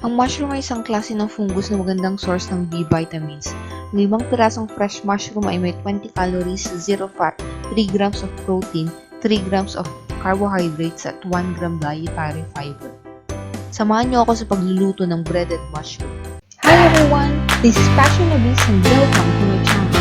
Ang mushroom ay isang klase ng fungus na magandang source ng B vitamins. Ang 5 pirasong fresh mushroom ay may 20 calories, 0 fat, 3 grams of protein, 3 grams of carbohydrates at 1 gram dietary fiber. Samahan niyo ako sa pagluluto ng breaded mushroom. Hi everyone! This is Passion Abyss and welcome to my channel.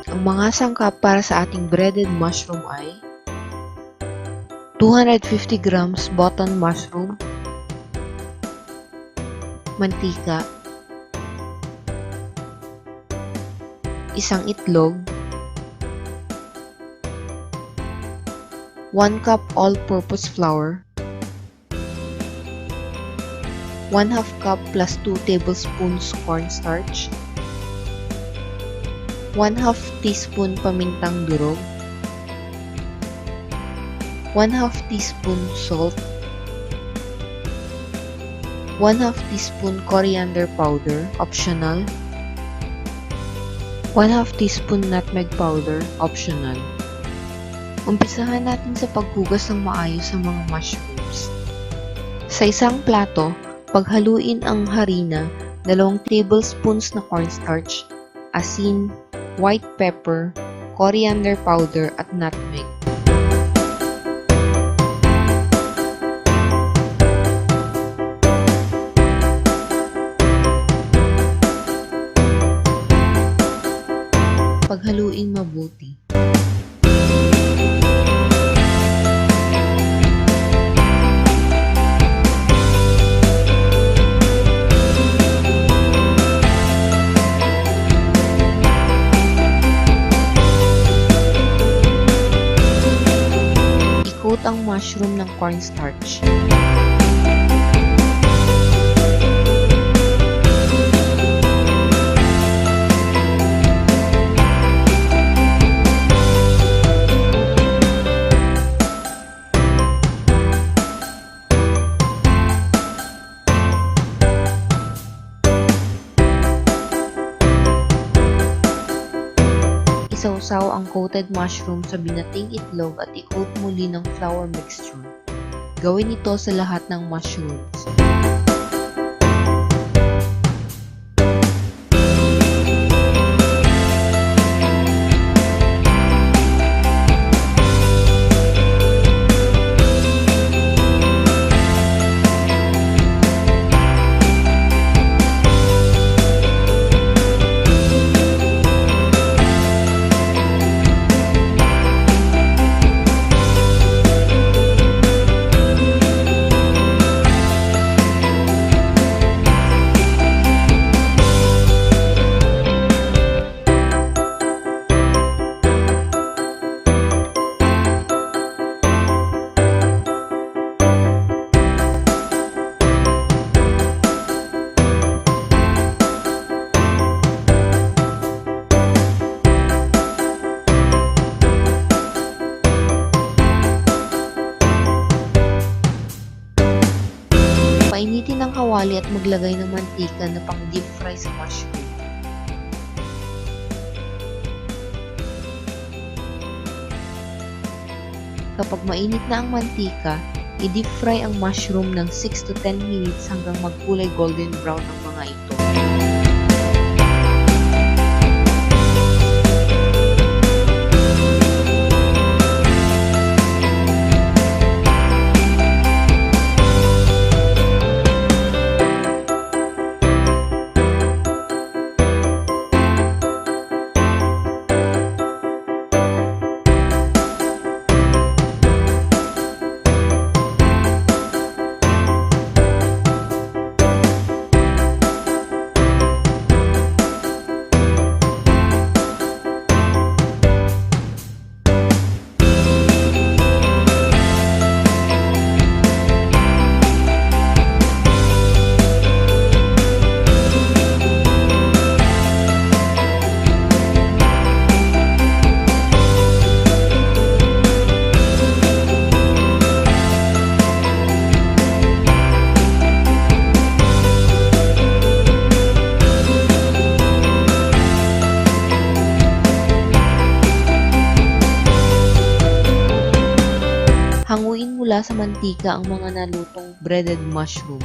Ang mga sangkap para sa ating breaded mushroom ay 250 grams button mushroom, mantika, isang itlog, 1 cup all-purpose flour, 1/2 cup plus 2 tablespoons cornstarch, 1/2 teaspoon pamintang durog, 1/2 teaspoon salt, 1/2 teaspoon coriander powder, optional, 1/2 teaspoon nutmeg powder, optional. Umpisahan natin sa paghugas ng maayos sa mga mushrooms. Sa isang plato, paghaluin ang harina, 2 tablespoons na cornstarch, asin, white pepper, coriander powder at nutmeg. Paghaluin mabuti. Ikot ang mushroom ng cornstarch. Isawsaw ang coated mushroom sa binating itlog at i-coat muli ng flour mixture. Gawin ito sa lahat ng mushrooms. Painitin ang kawali at maglagay ng mantika na pang deep fry sa mushroom. Kapag mainit na ang mantika, i-deep fry ang mushroom ng 6 to 10 minutes hanggang magkulay golden brown ang mga ito. Hanguin mula sa mantika ang mga nalutong breaded mushroom.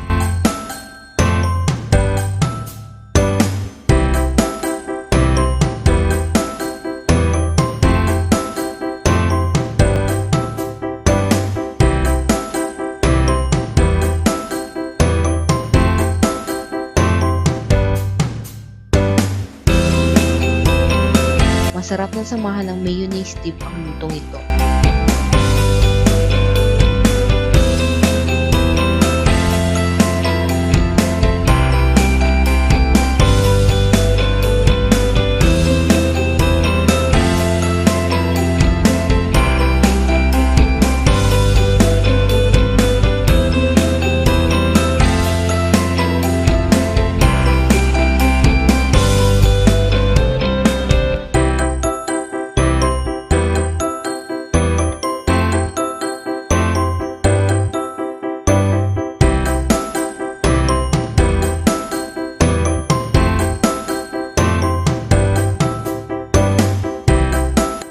Masarap na samahan ng mayonnaise dip ang lutong ito.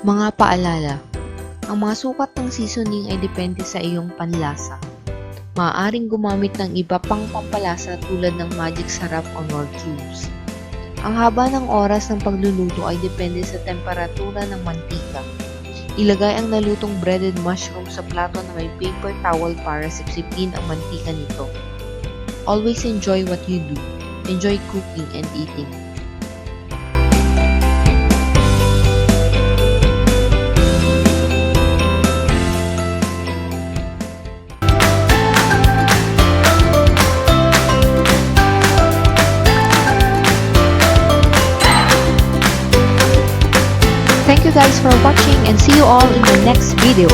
Mga paalala, ang mga sukat ng seasoning ay depende sa iyong panlasa. Maaaring gumamit ng iba pang pampalasa tulad ng magic sarap o nor cubes. Ang haba ng oras ng pagluluto ay depende sa temperatura ng mantika. Ilagay ang nalutong breaded mushroom sa plato na may paper towel para sipsipin ang mantika nito. Always enjoy what you do. Enjoy cooking and eating. Thank you guys for watching and see you all in the next video.